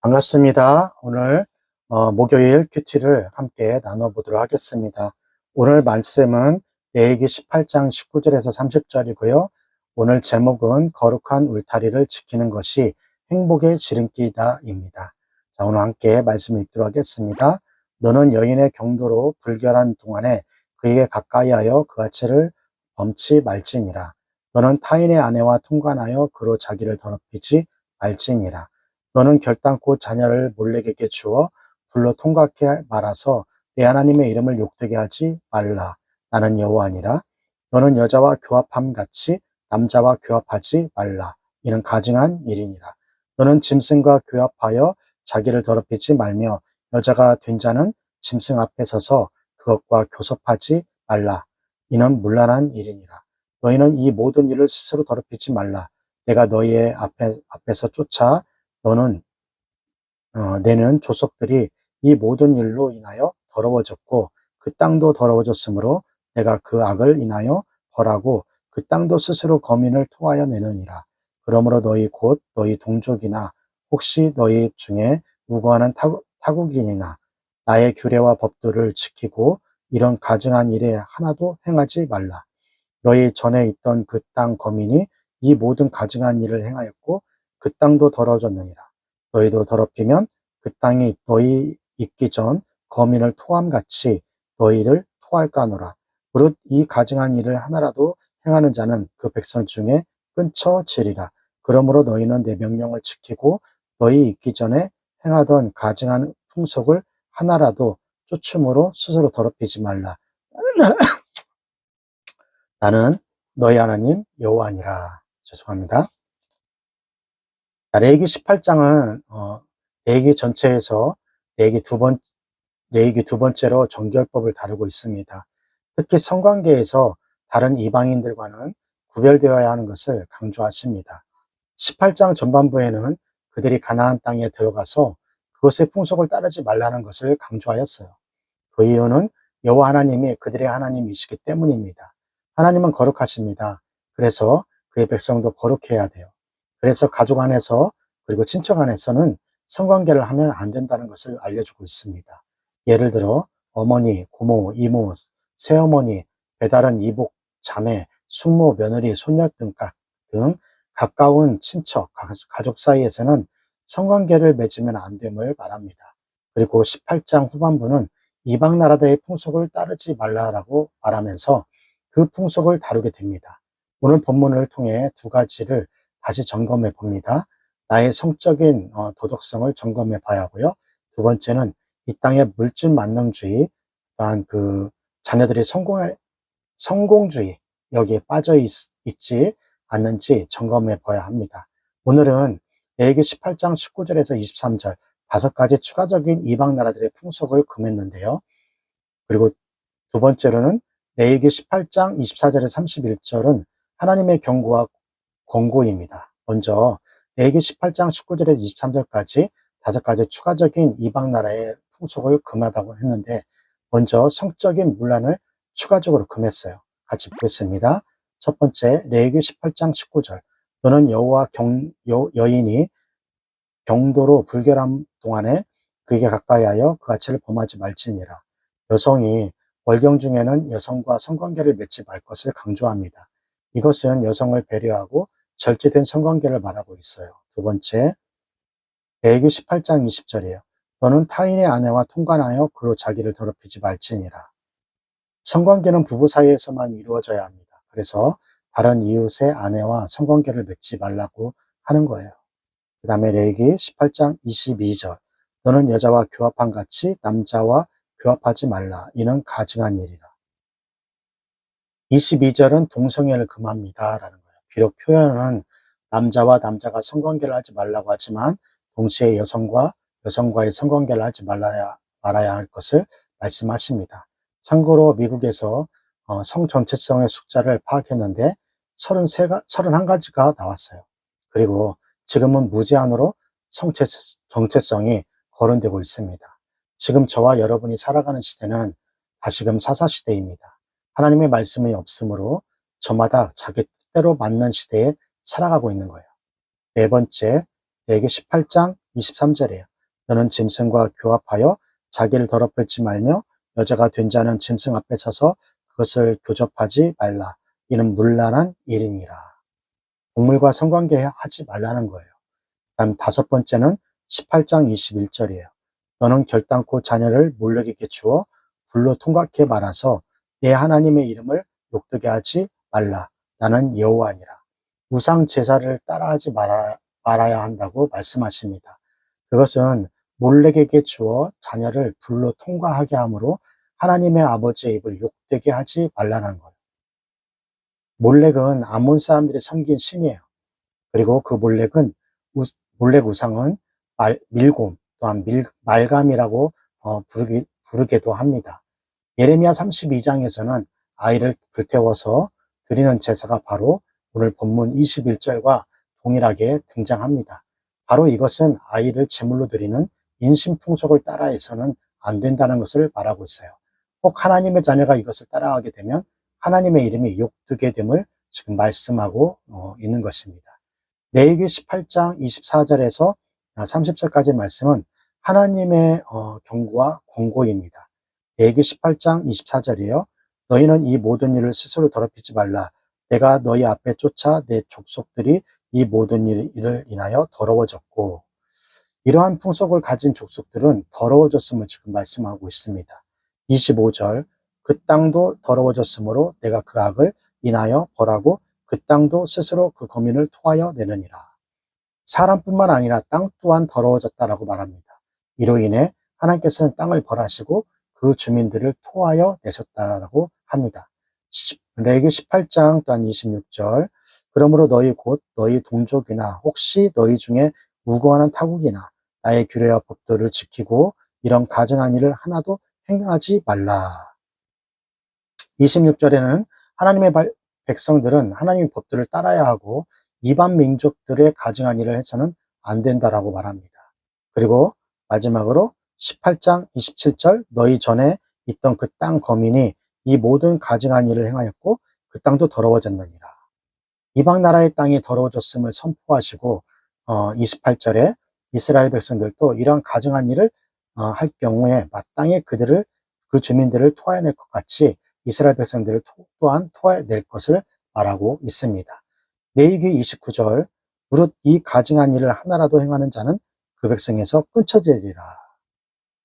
반갑습니다. 오늘 목요일 큐티를 함께 나눠보도록 하겠습니다. 오늘 말씀은 레위기 18장 19절에서 30절이고요. 오늘 제목은 거룩한 울타리를 지키는 것이 행복의 지름길이다 입니다. 자, 오늘 함께 말씀을 읽도록 하겠습니다. 너는 여인의 경도로 불결한 동안에 그에게 가까이하여 그 아체를 범치 말지니라. 너는 타인의 아내와 통관하여 그로 자기를 더럽히지 말지니라. 너는 결단코 자녀를 몰래에게 주어 불로 통각해 말아서 내 하나님의 이름을 욕되게 하지 말라. 나는 여호와니라. 너는 여자와 교합함 같이 남자와 교합하지 말라. 이는 가증한 일이니라. 너는 짐승과 교합하여 자기를 더럽히지 말며 여자가 된 자는 짐승 앞에 서서 그것과 교섭하지 말라. 이는 문란한 일이니라. 너희는 이 모든 일을 스스로 더럽히지 말라. 내가 너희의 앞에서 쫓아 내는 족속들이 이 모든 일로 인하여 더러워졌고 그 땅도 더러워졌으므로 내가 그 악을 인하여 벌하고 그 땅도 스스로 거민을 토하여 내느니라. 그러므로 너희 곧 너희 동족이나 혹시 너희 중에 우고하는 타국인이나 나의 규례와 법도를 지키고 이런 가증한 일에 하나도 행하지 말라. 너희 전에 있던 그 땅 거민이 이 모든 가증한 일을 행하였고 그 땅도 더러워졌느니라. 너희도 더럽히면 그 땅이 너희 있기 전 거민을 토함같이 너희를 토할까노라. 무릇 이 가증한 일을 하나라도 행하는 자는 그 백성 중에 끊쳐지리라. 그러므로 너희는 내 명령을 지키고 너희 있기 전에 행하던 가증한 풍속을 하나라도 쫓음으로 스스로 더럽히지 말라. 나는 너희 하나님 여호와니라. 죄송합니다. 레위기 18장은 레위기 전체에서 레위기 두 번째로 정결법을 다루고 있습니다. 특히 성관계에서 다른 이방인들과는 구별되어야 하는 것을 강조하십니다. 18장 전반부에는 그들이 가나안 땅에 들어가서 그것의 풍속을 따르지 말라는 것을 강조하였어요. 그 이유는 여호와 하나님이 그들의 하나님이시기 때문입니다. 하나님은 거룩하십니다. 그래서 그의 백성도 거룩해야 돼요. 그래서 가족 안에서 그리고 친척 안에서는 성관계를 하면 안 된다는 것을 알려주고 있습니다. 예를 들어 어머니, 고모, 이모, 새어머니, 배다른 이복, 자매, 숙모, 며느리, 손녀 등 가까운 친척, 가족 사이에서는 성관계를 맺으면 안 됨을 말합니다. 그리고 18장 후반부는 이방 나라들의 풍속을 따르지 말라라고 말하면서 그 풍속을 다루게 됩니다. 오늘 본문을 통해 두 가지를 다시 점검해 봅니다. 나의 성적인 도덕성을 점검해 봐야 하고요. 두 번째는 이 땅의 물질 만능주의, 또한 그 자녀들이 성공주의 여기에 빠져 있지 않는지 점검해 봐야 합니다. 오늘은 레위기 18장 19절에서 23절 다섯 가지 추가적인 이방 나라들의 풍속을 금했는데요. 그리고 두 번째로는 레위기 18장 24절에서 31절은 하나님의 경고와 권고입니다. 먼저 레위기 18장 19절에서 23절까지 다섯 가지 추가적인 이방 나라의 풍속을 금하다고 했는데 먼저 성적인 문란을 추가적으로 금했어요. 같이 보겠습니다. 첫 번째 레위기 18장 19절 너는 여호와 여인이 경도로 불결한 동안에 그에게 가까이하여 그 아체를 범하지 말지니라. 여성이 월경 중에는 여성과 성관계를 맺지 말 것을 강조합니다. 이것은 여성을 배려하고 절제된 성관계를 말하고 있어요. 두 번째, 레위기 18장 20절이에요. 너는 타인의 아내와 통관하여 그로 자기를 더럽히지 말지니라. 성관계는 부부 사이에서만 이루어져야 합니다. 그래서 다른 이웃의 아내와 성관계를 맺지 말라고 하는 거예요. 그 다음에 레위기 18장 22절 너는 여자와 교합한 같이 남자와 교합하지 말라. 이는 가증한 일이라. 22절은 동성애를 금합니다. 라는 거예요. 비록 표현은 남자와 남자가 성관계를 하지 말라고 하지만 동시에 여성과의 성관계를 하지 말아야 할 것을 말씀하십니다. 참고로 미국에서 성 정체성의 숫자를 파악했는데 31가지가 나왔어요. 그리고 지금은 무제한으로 정체성이 거론되고 있습니다. 지금 저와 여러분이 살아가는 시대는 다시금 사사시대입니다. 하나님의 말씀이 없으므로 저마다 자기 뜻대로 맞는 시대에 살아가고 있는 거예요. 네 번째, 레위기 18장 23절이에요. 너는 짐승과 교합하여 자기를 더럽힐지 말며 여자가 된 자는 짐승 앞에 서서 그것을 교접하지 말라. 이는 문란한 일이니라. 동물과 성관계 하지 말라는 거예요. 다음 다섯 번째는 18장 21절이에요. 너는 결단코 자녀를 몰렉에게 주어 불로 통각해 말아서 내 하나님의 이름을 욕되게 하지 말라. 나는 여호와니라. 우상 제사를 따라하지 말아야 한다고 말씀하십니다. 그것은 몰렉에게 주어 자녀를 불로 통과하게 함으로 하나님의 아버지의 입을 욕되게 하지 말라는 거예요. 몰렉은 아몬 사람들이 섬긴 신이에요. 그리고 그 몰렉 우상은 밀곰 또한 말감이라고 부르기도 합니다. 예레미야 32장에서는 아이를 불태워서 드리는 제사가 바로 오늘 본문 21절과 동일하게 등장합니다. 바로 이것은 아이를 제물로 드리는 인신풍속을 따라해서는 안 된다는 것을 말하고 있어요. 꼭 하나님의 자녀가 이것을 따라하게 되면 하나님의 이름이 욕되게 됨을 지금 말씀하고 있는 것입니다. 레위기 18장 24절에서 30절까지 말씀은 하나님의 경고와 권고입니다. 레위기 18장 24절이에요. 너희는 이 모든 일을 스스로 더럽히지 말라. 내가 너희 앞에 쫓아 내 족속들이 이 모든 일을 인하여 더러워졌고, 이러한 풍속을 가진 족속들은 더러워졌음을 지금 말씀하고 있습니다. 25절, 그 땅도 더러워졌으므로 내가 그 악을 인하여 벌하고 그 땅도 스스로 그 거민을 토하여 내느니라. 사람뿐만 아니라 땅 또한 더러워졌다라고 말합니다. 이로 인해 하나님께서는 땅을 벌하시고 그 주민들을 토하여 내셨다라고 합니다. 레위기 18장 또한 26절, 그러므로 너희 곧 너희 동족이나 혹시 너희 중에 무고하는 타국이나 나의 규례와 법도를 지키고 이런 가증한 일을 하나도 행하지 말라. 26절에는 하나님의 백성들은 하나님의 법들을 따라야 하고 이방 민족들의 가증한 일을 해서는 안 된다라고 말합니다. 그리고 마지막으로 18장 27절, 너희 전에 있던 그 땅 거민이 이 모든 가증한 일을 행하였고 그 땅도 더러워졌느니라. 이방 나라의 땅이 더러워졌음을 선포하시고 28절에 이스라엘 백성들도 이러한 가증한 일을 할 경우에 마땅히 그 주민들을 토해낼 것 같이 이스라엘 백성들을 또한 토해낼 것을 말하고 있습니다. 레위기 29절, 무릇 이 가증한 일을 하나라도 행하는 자는 그 백성에서 끊쳐지리라.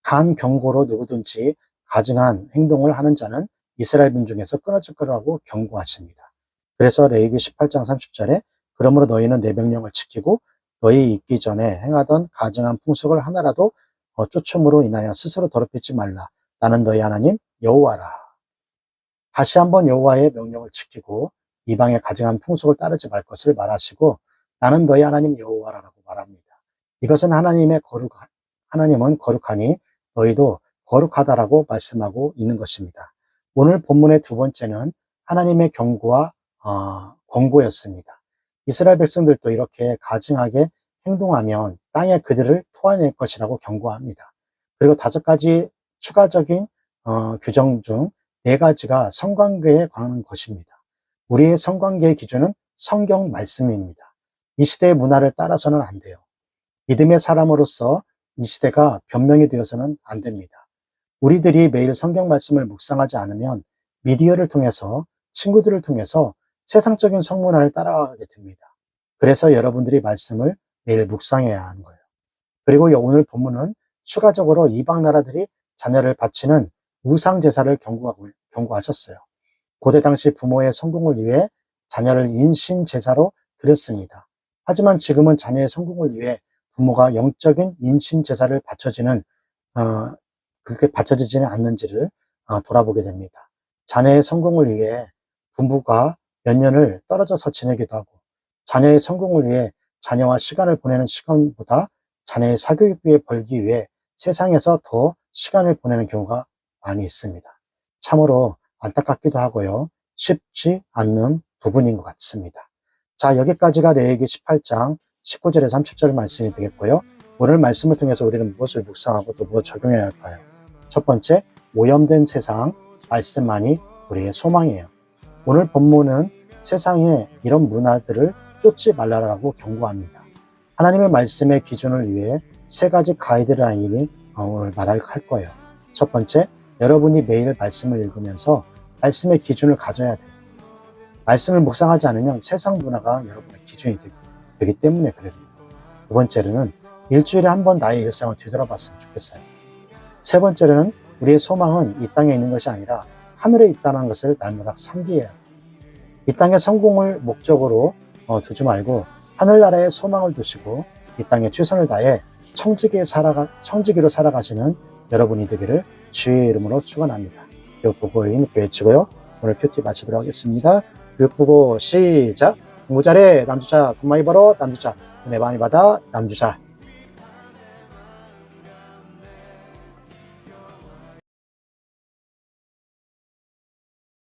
간 경고로 누구든지 가증한 행동을 하는 자는 이스라엘 민중에서 끊어질 거라고 경고하십니다. 그래서 레위기 18장 30절에 그러므로 너희는 내 명령을 지키고 너희 있기 전에 행하던 가증한 풍속을 하나라도 쫓음으로 인하여 스스로 더럽히지 말라. 나는 너희 하나님 여호와라. 다시 한번 여호와의 명령을 지키고 이방의 가증한 풍속을 따르지 말 것을 말하시고 나는 너희 하나님 여호와라고 말합니다. 이것은 하나님은 거룩하니 너희도 거룩하다라고 말씀하고 있는 것입니다. 오늘 본문의 두 번째는 하나님의 경고와 권고였습니다. 이스라엘 백성들도 이렇게 가증하게 행동하면 땅에 그들을 토해낼 것이라고 경고합니다. 그리고 다섯 가지 추가적인 규정 중 네 가지가 성관계에 관한 것입니다. 우리의 성관계의 기준은 성경 말씀입니다. 이 시대의 문화를 따라서는 안 돼요. 믿음의 사람으로서 이 시대가 변명이 되어서는 안 됩니다. 우리들이 매일 성경 말씀을 묵상하지 않으면 미디어를 통해서, 친구들을 통해서 세상적인 성문화를 따라가게 됩니다. 그래서 여러분들이 말씀을 매일 묵상해야 하는 거예요. 그리고 오늘 본문은 추가적으로 이방 나라들이 자녀를 바치는 우상 제사를 경고하셨어요. 고대 당시 부모의 성공을 위해 자녀를 인신 제사로 드렸습니다. 하지만 지금은 자녀의 성공을 위해 부모가 영적인 인신 제사를 그렇게 바쳐지지는 않는지를 돌아보게 됩니다. 자녀의 성공을 위해 부부가 몇 년을 떨어져서 지내기도 하고, 자녀의 성공을 위해 자녀와 시간을 보내는 시간보다 자녀의 사교육비에 벌기 위해 세상에서 더 시간을 보내는 경우가 많이 있습니다. 참으로 안타깝기도 하고요. 쉽지 않는 부분인 것 같습니다. 자, 여기까지가 레위기 18장 19절에서 30절 말씀이 되겠고요. 오늘 말씀을 통해서 우리는 무엇을 묵상하고 또 무엇을 적용해야 할까요? 첫 번째, 오염된 세상, 말씀만이 우리의 소망이에요. 오늘 본문은 세상에 이런 문화들을 쫓지 말라라고 경고합니다. 하나님의 말씀의 기준을 위해 세 가지 가이드라인이 오늘 말할 거예요. 첫 번째, 여러분이 매일 말씀을 읽으면서 말씀의 기준을 가져야 돼요. 말씀을 묵상하지 않으면 세상 문화가 여러분의 기준이 되기 때문에 그래요. 두 번째로는 일주일에 한 번 나의 일상을 뒤돌아봤으면 좋겠어요. 세 번째로는 우리의 소망은 이 땅에 있는 것이 아니라 하늘에 있다는 것을 날마다 상기해야 돼요. 이 땅의 성공을 목적으로 두지 말고 하늘나라에 소망을 두시고 이 땅에 최선을 다해 청지기로 살아가시는 여러분이 되기를 주의 이름으로 축원합니다. 교육보고의 힘 외치고요. 오늘 큐티 마치도록 하겠습니다. 교육보고 시작. 공부 잘해 남주자, 돈 많이 벌어 남주자, 은혜 많이 받아 남주자.